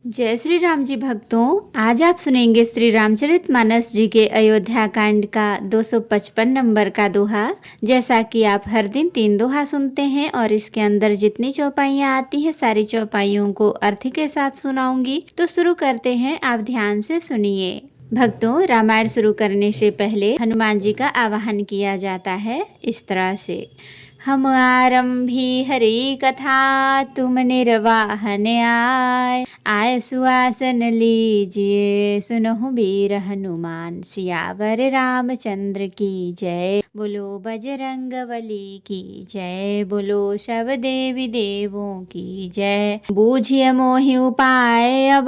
जय श्री राम जी भक्तों, आज आप सुनेंगे श्री रामचरितमानस जी के अयोध्या कांड का 255 नंबर का दोहा। जैसा कि आप हर दिन 3 दोहा सुनते हैं और इसके अंदर जितनी चौपाइयाँ आती हैं सारी चौपाइयों को अर्थ के साथ सुनाऊंगी। तो शुरू करते हैं, आप ध्यान से सुनिए। भक्तों, रामायण शुरू करने से पहले हनुमान जी का आवाहन किया जाता है इस तरह से। हम आरंभी हरि कथा, तुम निर्वाहन आय सुआसन लीजिए, सुनहु वीर हनुमान, सियावर रामचंद्र की जय। बोलो बजरंग बली की जय, बोलो सब देवी देवों की जय। बूझिए मोहि उपाय, अब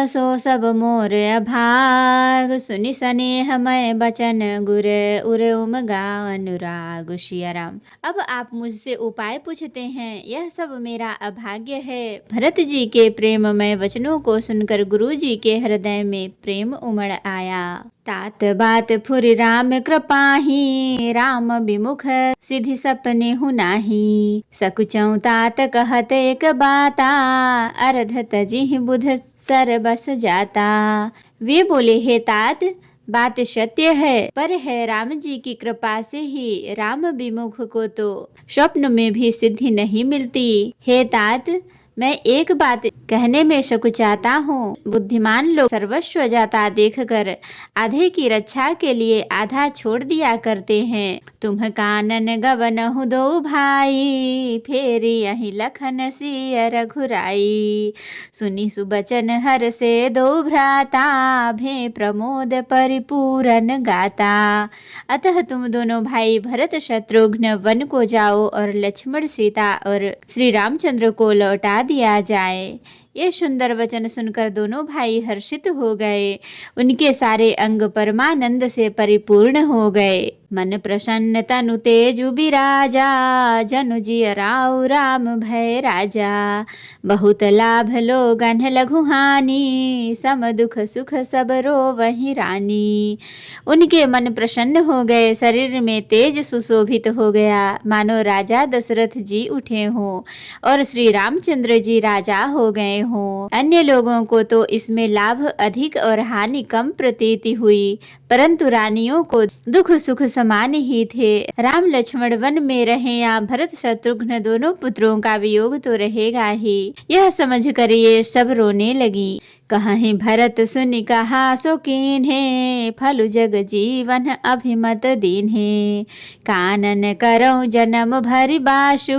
सो सब मोर अभाग, सुनि स्नेह मय बचन गुर, उर उमगा अनुराग। सिया राम। अब आप मुझसे उपाय पूछते हैं, यह सब मेरा अभाग्य है। भरत जी के प्रेममय वचनों को सुनकर गुरु जी के हृदय में प्रेम उमड़ आया। तात बात फुरि राम कृपाही, राम विमुख सिद्धि सपने हु नाही। सकुचौ तात कहत एक बाता, अर्धत जिहि बुध सर बस जाता। वे बोले, हे तात, बात सत्य है, पर है राम जी की कृपा से ही राम विमुख को तो स्वप्न में भी सिद्धि नहीं मिलती। हे तात, मैं एक बात कहने में सकुचाता हूँ। बुद्धिमान लोग सर्वस्व जाता देखकर आधे की रक्षा के लिए आधा छोड़ दिया करते हैं। तुम कानन गवनहु दो भाई, फेर यही लखन सिय रघुराई। सुनि सुबचन हर से दो भ्राता, भे प्रमोद परिपूरन गाता। अतः तुम दोनों भाई भरत शत्रुघ्न वन को जाओ और लक्ष्मण सीता और श्री रामचंद्र को लौटा दिया जाए। ये सुंदर वचन सुनकर दोनों भाई हर्षित हो गए। उनके सारे अंग परमानंद से परिपूर्ण हो गए। मन प्रसन्न तनु तेजु बिराजा, जनु जिय राउ राम भय राजा। बहुत लाभ लोगन लघु हानि, सम दुख सुख सब रोवहि रानी। उनके मन प्रसन्न हो गए, शरीर में तेज सुशोभित हो गया, मानो राजा दशरथ जी उठे हों और श्री रामचंद्र जी राजा हो गए हों। अन्य लोगों को तो इसमें लाभ अधिक और हानि कम प्रतीति हुई, परंतु रानियों को दुख सुख समान ही थे। राम लक्ष्मण वन में रहे या भरत शत्रुघ्न दोनों पुत्रों का वियोग तो रहेगा ही, यह समझ कर ये सब रोने लगी। कहीं भरत सुनि कहा सो कीन्हे, फल जग जीवन अभिमत दीन्हे। कानन करौ जन्म भरि बासु,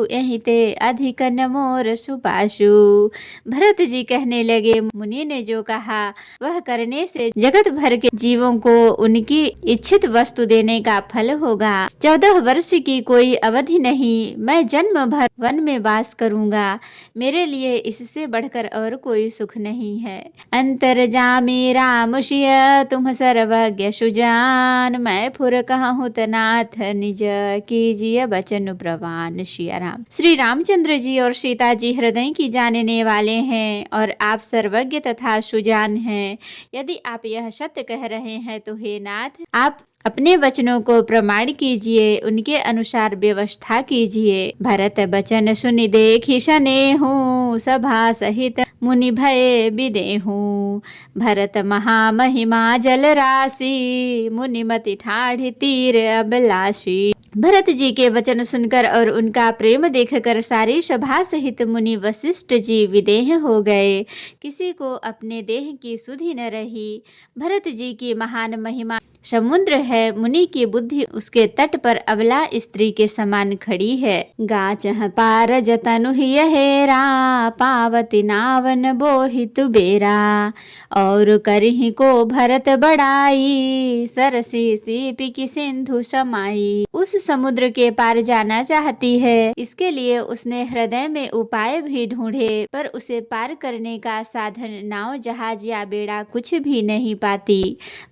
यही ते अधिक न मोर सुपासु। भरत जी कहने लगे, मुनि ने जो कहा वह करने से जगत भर के जीवों को उनकी इच्छित वस्तु देने का फल होगा। 14 वर्ष की कोई अवधि नहीं, मैं जन्म भर वन में वास करूंगा। मेरे लिए इससे बढ़कर और कोई सुख नहीं है। अंतर्जामी राम सिय, तुम सर्वज्ञ सुजान। मैं फुर कहूँ तनाथ निज, कीजिए बचन प्रवान। सिया राम। श्री रामचंद्र जी और सीता जी हृदय की जानने वाले हैं और आप सर्वज्ञ तथा सुजान हैं। यदि आप यह सत्य कह रहे हैं तो हे नाथ, आप अपने वचनों को प्रमाण कीजिए, उनके अनुसार व्यवस्था कीजिए। भरत बचन सुनि देखि सनेहु, सभा सहित मुनि भय बिदेहु। भरत महामहिमा जल राशि, मुनिमति ठाढ़ी तीर अभिलाषी। भरत जी के वचन सुनकर और उनका प्रेम देखकर सारी सभा सहित मुनि वशिष्ठ जी विदेह हो गए। किसी को अपने देह की सुधि न रही। भरत जी की महान महिमा समुद्र है, मुनि की बुद्धि उसके तट पर अबला स्त्री के समान खड़ी है। गाचह पार जतनु हेरा, पावती नावन बोहित बेरा। और करहि को भरत बड़ाई, सरसी सीपी की सिंधु समाई। उस समुद्र के पार जाना चाहती है, इसके लिए उसने हृदय में उपाय भी ढूंढे, पर उसे पार करने का साधन नाव जहाज या बेड़ा कुछ भी नहीं पाती।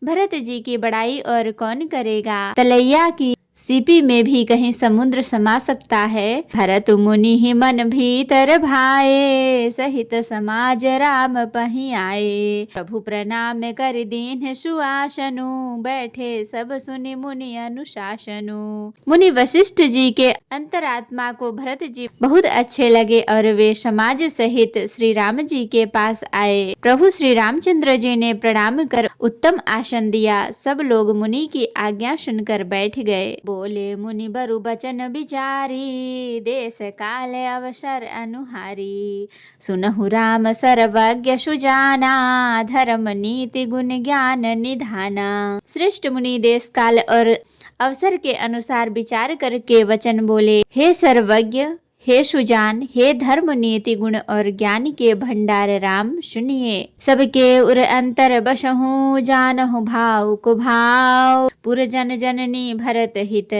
भरत जी की बड़ाई और कौन करेगा। तलैया की सीपी में भी कहीं समुद्र समा सकता है। भरत मुनि ही मन भीतर भाए, सहित समाज राम पही आए। प्रभु प्रणाम कर दीन्ह सुआसनु, बैठे सब सुनि मुनि अनुशासनु। मुनि वशिष्ठ जी के अंतरात्मा को भरत जी बहुत अच्छे लगे और वे समाज सहित श्री राम जी के पास आए। प्रभु श्री रामचंद्र जी ने प्रणाम कर उत्तम आसन दिया। सब लोग मुनि की आज्ञा सुनकर बैठ गए। बोले मुनि बरु बचन विचारी, देश काल अवसर अनुहारी। सुनहु राम सर्वज्ञ सुजाना, धर्म नीति गुण ज्ञान निधाना। श्रेष्ठ मुनि देश काल और अवसर के अनुसार विचार करके वचन बोले, हे सर्वज्ञ, हे सुजान, हे धर्म नीति गुण और ज्ञान के भंडार राम, सुनिए। सबके उर अंतर बसहु, जानहु भाव को भाव। पुर जन जननी भरत हित,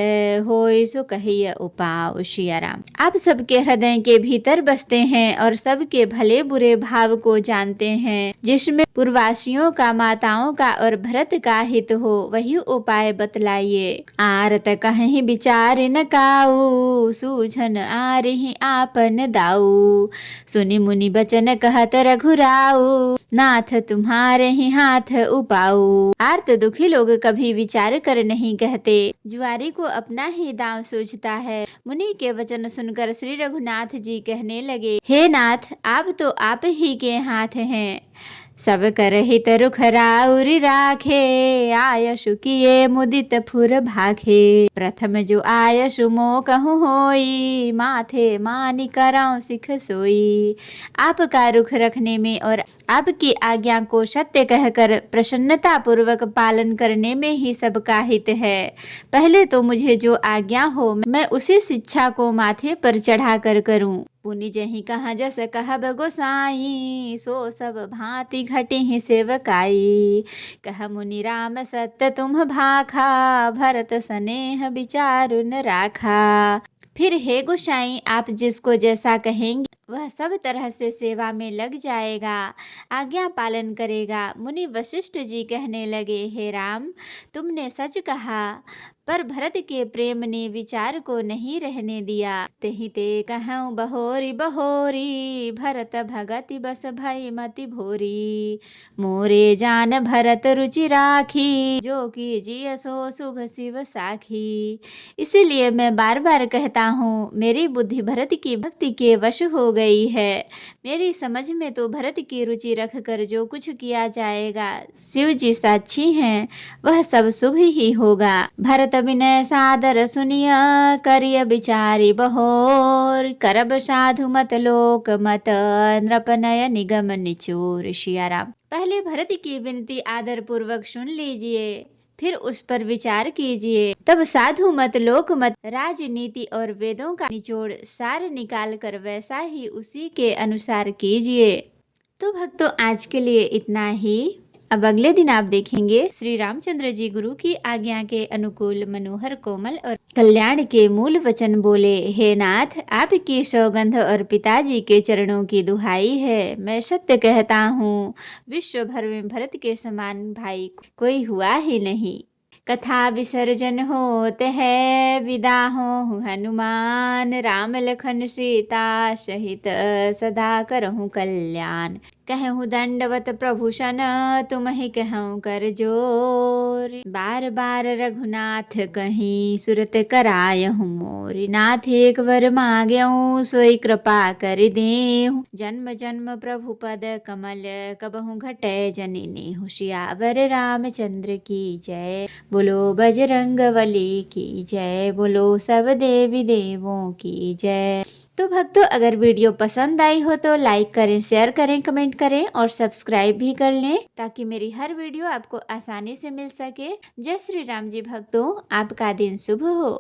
होय सो कहिय उपाव। सिया राम, आप सबके हृदय के भीतर बसते हैं और सबके भले बुरे भाव को जानते हैं। जिसमें पूर्ववासियों का, माताओं का और भरत का हित हो, वही उपाय बतलाइए। आरत कहीं विचार न काऊ, सूझन आरही आपन दाऊ। सुनि मुनि बचन कहत रघुराऊ, नाथ तुम्हारे ही हाथ उपाऊ। आर्त दुखी लोग कभी विचार कर नहीं कहते, जुआरी को अपना ही दांव सूझता है। मुनि के वचन सुनकर श्री रघुनाथ जी कहने लगे, हे नाथ, आप तो आप ही के हाथ हैं। सब कर हित रुख राउरी राखे, आयसु किए मुदित फुर भाखे। प्रथम जो आयसु मो कहूँ होई, माथे मानी कराऊं सिख सोई। आपका रुख रखने में और आपकी आज्ञा को सत्य कहकर प्रसन्नता पूर्वक पालन करने में ही सबका हित है। पहले तो मुझे जो आज्ञा हो, मैं उसी शिक्षा को माथे पर चढ़ा कर करूं। पुनि जही कहा जस कहब गोसाई, सो सब भांति घटी ही सेवकाई। कह मुनि राम सत्य तुम भाखा, भरत स्नेह विचारु न राखा। फिर हे गोसाई, आप जिसको जैसा कहेंगे वह सब तरह से सेवा में लग जाएगा, आज्ञा पालन करेगा। मुनि वशिष्ठ जी कहने लगे, हे राम, तुमने सच कहा, पर भरत के प्रेम ने विचार को नहीं रहने दिया। तेहि ते कहूँ बहोरी बहोरी, भरत भगति बस भई मति भोरी। मोरे जान भरत रुचि राखी, जो की जिय सो शुभ शिव साखी। इसीलिए मैं बार बार कहता हूँ, मेरी बुद्धि भरत की भक्ति के वश हो गई है। मेरी समझ में तो भरत की रुचि रखकर जो कुछ किया जाएगा, शिव जी साक्षी हैं, वह सब शुभ ही होगा। भरत विनय सादर सुनिय, करिय विचारी बहोर। करब साधु मत लोक मत, नृपनय निगम निचोर। सिया राम, पहले भरत की विनती आदर पूर्वक सुन लीजिए, फिर उस पर विचार कीजिए। तब साधु मत, लोक मत, राजनीति और वेदों का निचोड़ सार निकाल कर वैसा ही उसी के अनुसार कीजिए। तो भक्तों, आज के लिए इतना ही। अब अगले दिन आप देखेंगे श्री रामचंद्र जी गुरु की आज्ञा के अनुकूल, मनोहर, कोमल और कल्याण के मूल वचन बोले। हे नाथ, आपकी सौगंध और पिताजी के चरणों की दुहाई है, मैं सत्य कहता हूँ, विश्व भर में भरत के समान भाई कोई हुआ ही नहीं। कथा विसर्जन होत है, विदा हो हनुमान। राम लखन सीता सहित सदा करहु कल्याण। कहूँ दंडवत प्रभु सन, तुम ही कहूँ कर जोर। बार बार रघुनाथ कहीं, सुरत करायहु मोर। नाथ एक वर मांग्यऊ, सोई कृपा कर देहु। जन्म जन्म प्रभु पद कमल, कबहु घटै जननी। सियावर रामचंद्र की जय। बोलो बजरंगबली की जय। बोलो सब देवी देवों की जय। तो भक्तों, अगर वीडियो पसंद आई हो तो लाइक करें, शेयर करें, कमेंट करें और सब्सक्राइब भी कर लें, ताकि मेरी हर वीडियो आपको आसानी से मिल सके। जय श्री राम जी भक्तों, आपका दिन शुभ हो।